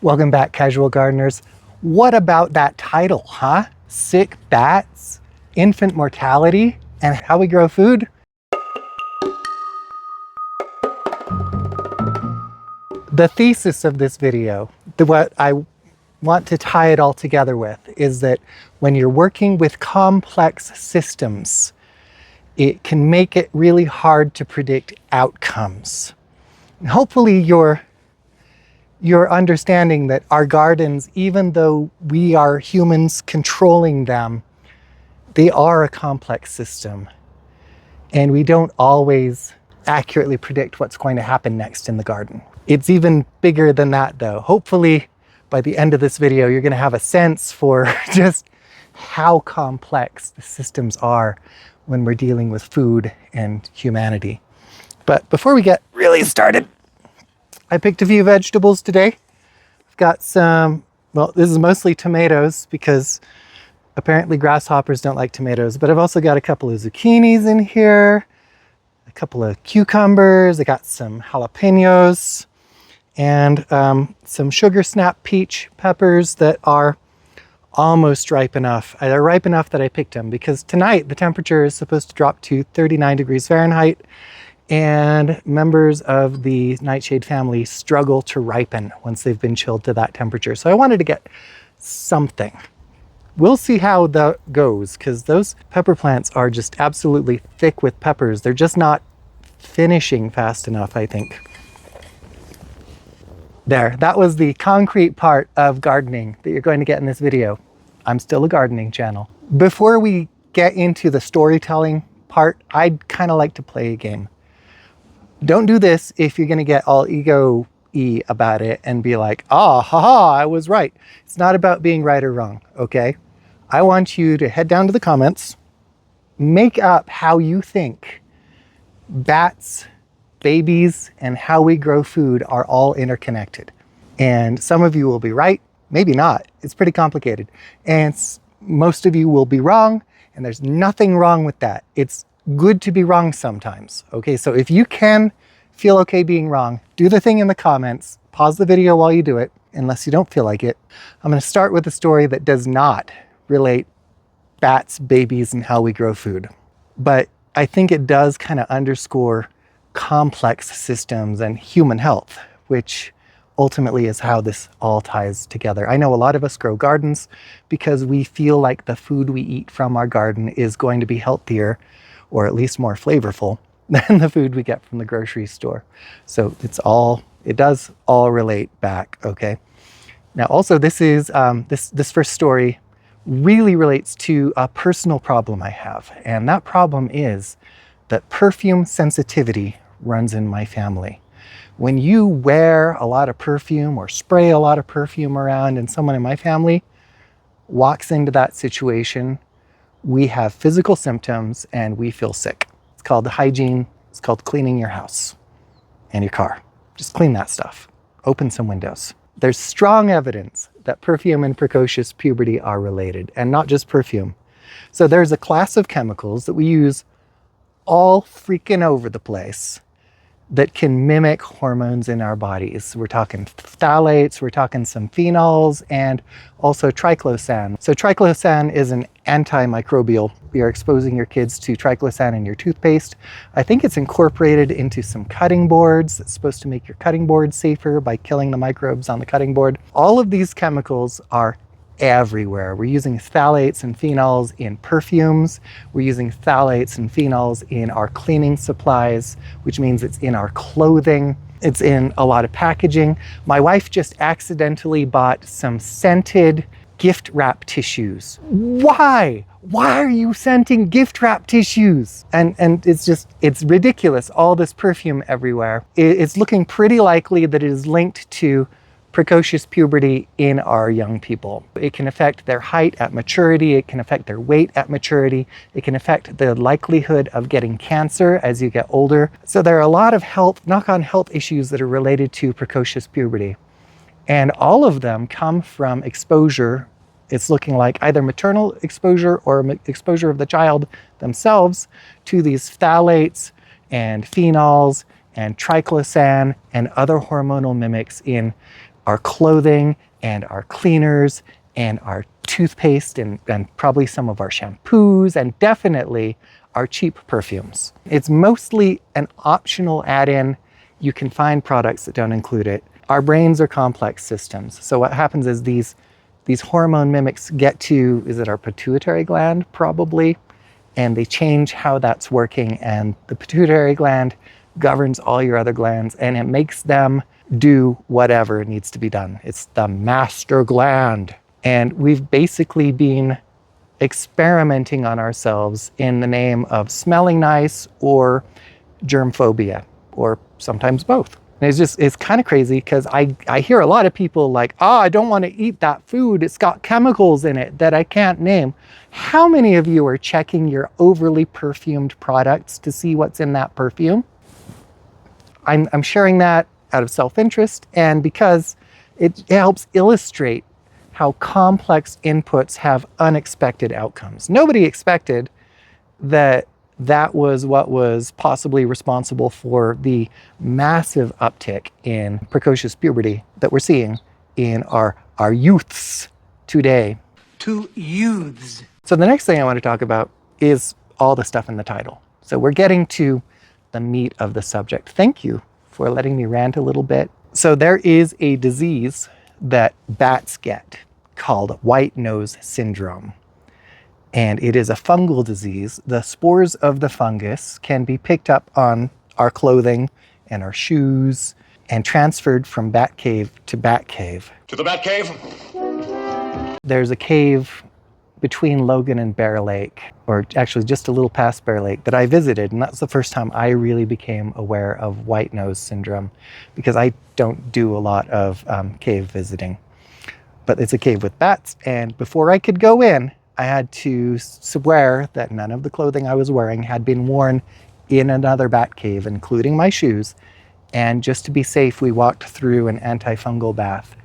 Welcome back, casual gardeners. What about that title, huh? Sick bats, infant mortality, and how we grow food? The thesis of this video, what I want to tie it all together with, is that when you're working with complex systems, it can make it really hard to predict outcomes. And hopefully you're understanding that our gardens, even though we are humans controlling them, they are a complex system. And we don't always accurately predict what's going to happen next in the garden. It's even bigger than that though. Hopefully by the end of this video, you're gonna have a sense for just how complex the systems are when we're dealing with food and humanity. But before we get really started, I picked a few vegetables today. I've got some, well, this is mostly tomatoes because apparently grasshoppers don't like tomatoes, but I've also got a couple of zucchinis in here, a couple of cucumbers, I got some jalapenos, and some sugar snap peach peppers that are almost ripe enough. They're ripe enough that I picked them because tonight the temperature is supposed to drop to 39 degrees Fahrenheit. And members of the nightshade family struggle to ripen once they've been chilled to that temperature. So I wanted to get something. We'll see how that goes because those pepper plants are just absolutely thick with peppers. They're just not finishing fast enough, I think. There, that was the concrete part of gardening that you're going to get in this video. I'm still a gardening channel. Before we get into the storytelling part, I'd kind of like to play a game. Don't do this if you're gonna get all ego-y about it and be like, ah, haha, I was right. It's not about being right or wrong, okay? I want you to head down to the comments, make up how you think bats, babies, and how we grow food are all interconnected. And some of you will be right, maybe not. It's pretty complicated. And most of you will be wrong, and there's nothing wrong with that. It's good to be wrong sometimes, okay? So if you can feel okay being wrong, do the thing in the comments, pause the video while you do it, unless you don't feel like it. I'm gonna start with a story that does not relate bats, babies, and how we grow food. But I think it does kind of underscore complex systems and human health, which ultimately is how this all ties together. I know a lot of us grow gardens because we feel like the food we eat from our garden is going to be healthier or at least more flavorful than the food we get from the grocery store. So it does all relate back, okay? Now also this is, this first story really relates to a personal problem I have. And that problem is that perfume sensitivity runs in my family. When you wear a lot of perfume or spray a lot of perfume around and someone in my family walks into that situation, we have physical symptoms and we feel sick. It's called hygiene. It's called cleaning your house and your car. Just clean that stuff. Open some windows. There's strong evidence that perfume and precocious puberty are related, and not just perfume. So there's a class of chemicals that we use all freaking over the place that can mimic hormones in our bodies. We're talking phthalates, we're talking some phenols, and also triclosan. So triclosan is an antimicrobial. We are exposing your kids to triclosan in your toothpaste. I think it's incorporated into some cutting boards. It's supposed to make your cutting board safer by killing the microbes on the cutting board. All of these chemicals are everywhere. We're using phthalates and phenols in perfumes. We're using phthalates and phenols in our cleaning supplies, which means it's in our clothing. It's in a lot of packaging. My wife just accidentally bought some scented gift wrap tissues. Why? Why are you scenting gift wrap tissues? And it's ridiculous, all this perfume everywhere. It's looking pretty likely that it is linked to precocious puberty in our young people. It can affect their height at maturity, it can affect their weight at maturity, it can affect the likelihood of getting cancer as you get older. So there are a lot of knock-on health issues that are related to precocious puberty. And all of them come from exposure. It's looking like either maternal exposure or exposure of the child themselves to these phthalates and phenols and triclosan and other hormonal mimics in our clothing and our cleaners and our toothpaste and probably some of our shampoos and definitely our cheap perfumes. It's mostly an optional add-in. You can find products that don't include it. Our brains are complex systems. So what happens is these hormone mimics get to, is it our pituitary gland? Probably. And they change how that's working. And the pituitary gland governs all your other glands and it makes them do whatever needs to be done. It's the master gland. And we've basically been experimenting on ourselves in the name of smelling nice or germ phobia, or sometimes both. And it's kind of crazy because I hear a lot of people like, I don't want to eat that food. It's got chemicals in it that I can't name. How many of you are checking your overly perfumed products to see what's in that perfume? I'm sharing that out of self-interest and because it helps illustrate how complex inputs have unexpected outcomes. Nobody expected that was what was possibly responsible for the massive uptick in precocious puberty that we're seeing in our youths today. To youths. So the next thing I want to talk about is all the stuff in the title. So we're getting to the meat of the subject. Thank you for letting me rant a little bit. So there is a disease that bats get called white nose syndrome. And it is a fungal disease. The spores of the fungus can be picked up on our clothing and our shoes and transferred from bat cave to bat cave. To the bat cave? There's a cave between Logan and Bear Lake, or actually just a little past Bear Lake, that I visited. And that's the first time I really became aware of white nose syndrome because I don't do a lot of cave visiting. But it's a cave with bats. And before I could go in, I had to swear that none of the clothing I was wearing had been worn in another bat cave, including my shoes. And just to be safe, we walked through an antifungal bath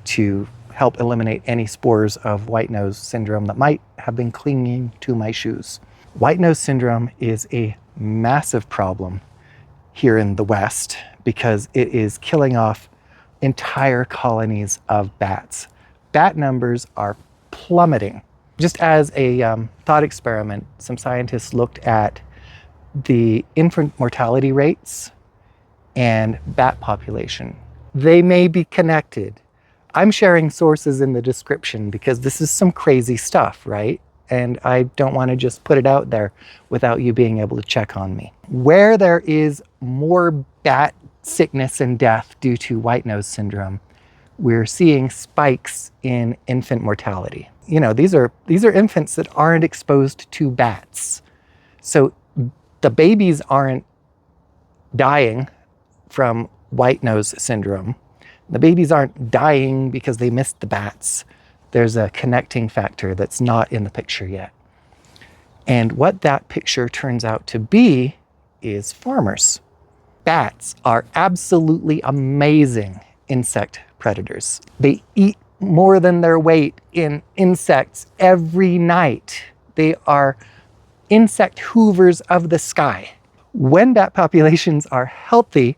to help eliminate any spores of white nose syndrome that might have been clinging to my shoes. White nose syndrome is a massive problem here in the West because it is killing off entire colonies of bats. Bat numbers are plummeting. Just as a thought experiment, some scientists looked at the infant mortality rates and bat population. They may be connected. I'm sharing sources in the description because this is some crazy stuff, right? And I don't want to just put it out there without you being able to check on me. Where there is more bat sickness and death due to white nose syndrome, we're seeing spikes in infant mortality. You know, these are infants that aren't exposed to bats. So the babies aren't dying from white nose syndrome. The babies aren't dying because they missed the bats. There's a connecting factor that's not in the picture yet. And what that picture turns out to be is farmers. Bats are absolutely amazing insect predators. They eat more than their weight in insects every night. They are insect hoovers of the sky. When bat populations are healthy,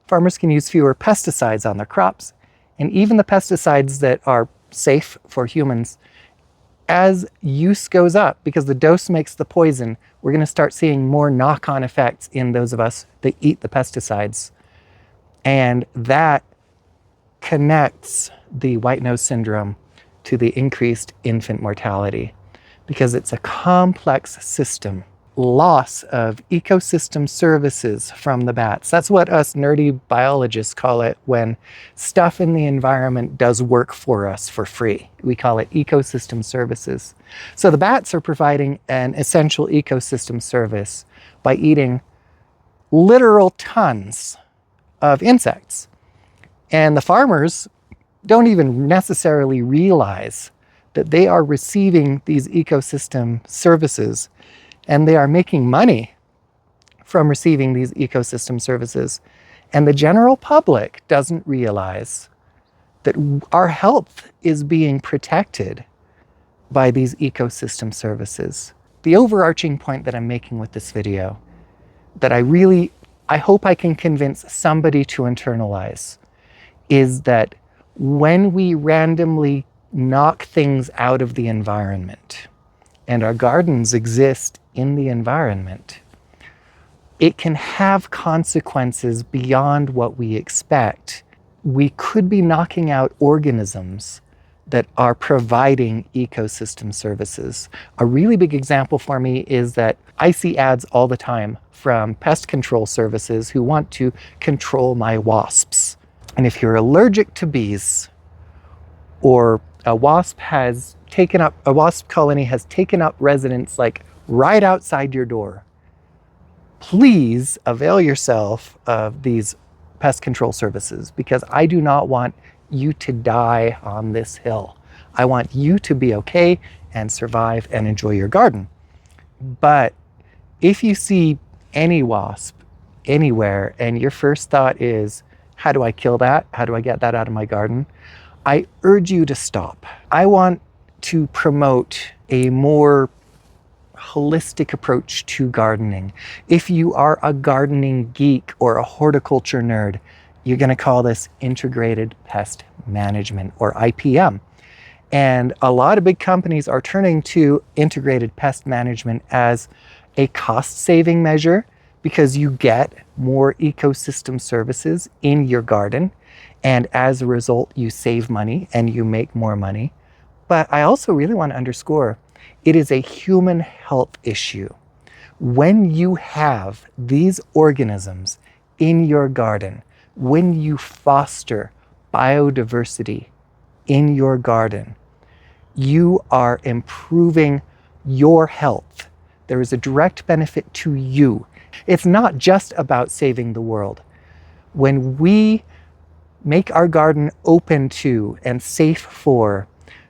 farmers can use fewer pesticides on their crops, and even the pesticides that are safe for humans, as use goes up, because the dose makes the poison, we're going to start seeing more knock-on effects in those of us that eat the pesticides. And that connects the white nose syndrome to the increased infant mortality because it's a complex system. Loss of ecosystem services from the bats. That's what us nerdy biologists call it when stuff in the environment does work for us for free. We call it ecosystem services. So the bats are providing an essential ecosystem service by eating literal tons of insects. And the farmers don't even necessarily realize that they are receiving these ecosystem services and they are making money from receiving these ecosystem services. And the general public doesn't realize that our health is being protected by these ecosystem services. The overarching point that I'm making with this video, that I hope I can convince somebody to internalize, is that When we randomly knock things out of the environment, and our gardens exist in the environment, it can have consequences beyond what we expect. We could be knocking out organisms that are providing ecosystem services. A really big example for me is that I see ads all the time from pest control services who want to control my wasps. And if you're allergic to bees, or a wasp colony has taken up residence like right outside your door, please avail yourself of these pest control services, because I do not want you to die on this hill. I want you to be okay and survive and enjoy your garden. But if you see any wasp anywhere and your first thought is, how do I kill that? How do I get that out of my garden? I urge you to stop. I want to promote a more holistic approach to gardening. If you are a gardening geek or a horticulture nerd, you're going to call this integrated pest management, or IPM. And a lot of big companies are turning to integrated pest management as a cost-saving measure, because you get more ecosystem services in your garden, and as a result you save money and you make more money. But I also really want to underscore, it is a human health issue. When you have these organisms in your garden, when you foster biodiversity in your garden, you are improving your health. There is a direct benefit to you. It's not just about saving the world. When we make our garden open to and safe for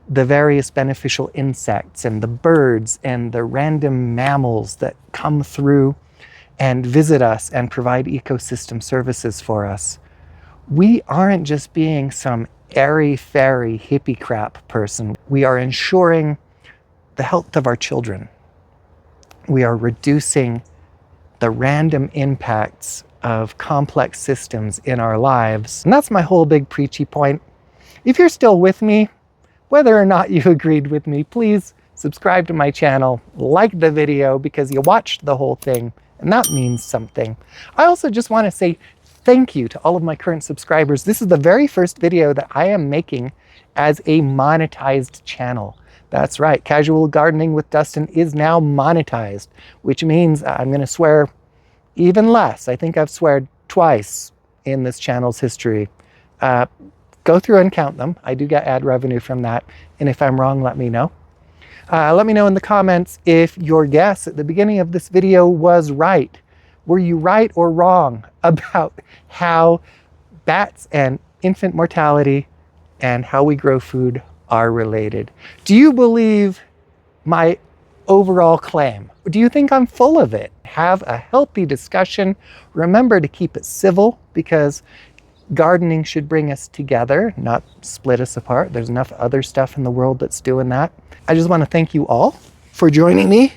the various beneficial insects and the birds and the random mammals that come through and visit us and provide ecosystem services for us, we aren't just being some airy-fairy hippie crap person. We are ensuring the health of our children. We are reducing the random impacts of complex systems in our lives. And that's my whole big preachy point. If you're still with me, whether or not you agreed with me, please subscribe to my channel, like the video, because you watched the whole thing, and that means something. I also just want to say thank you to all of my current subscribers. This is the very first video that I am making as a monetized channel. That's right, Casual Gardening with Dustin is now monetized, which means I'm going to swear even less. I think I've sweared twice in this channel's history. Go through and count them. I do get ad revenue from that. And if I'm wrong, let me know. Let me know in the comments if your guess at the beginning of this video was right. Were you right or wrong about how bats and infant mortality and how we grow food are related? Do you believe my overall claim? Do you think I'm full of it? Have a healthy discussion. Remember to keep it civil, because gardening should bring us together, not split us apart. There's enough other stuff in the world that's doing that. I just want to thank you all for joining me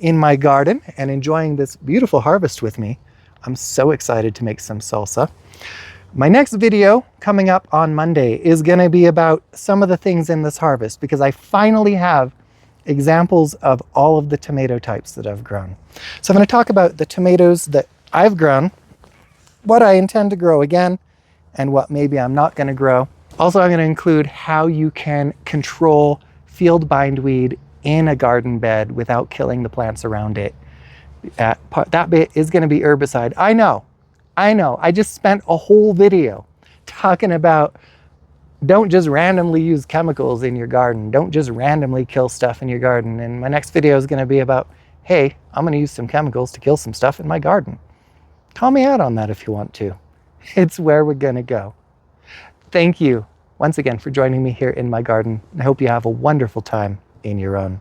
in my garden and enjoying this beautiful harvest with me. I'm so excited to make some salsa. My next video coming up on Monday is going to be about some of the things in this harvest, because I finally have examples of all of the tomato types that I've grown. So I'm going to talk about the tomatoes that I've grown, what I intend to grow again, and what maybe I'm not going to grow. Also, I'm going to include how you can control field bindweed in a garden bed without killing the plants around it. That bit is going to be herbicide. I know. I just spent a whole video talking about don't just randomly use chemicals in your garden. Don't just randomly kill stuff in your garden. And my next video is going to be about, hey, I'm going to use some chemicals to kill some stuff in my garden. Call me out on that if you want to. It's where we're going to go. Thank you once again for joining me here in my garden. I hope you have a wonderful time in your own.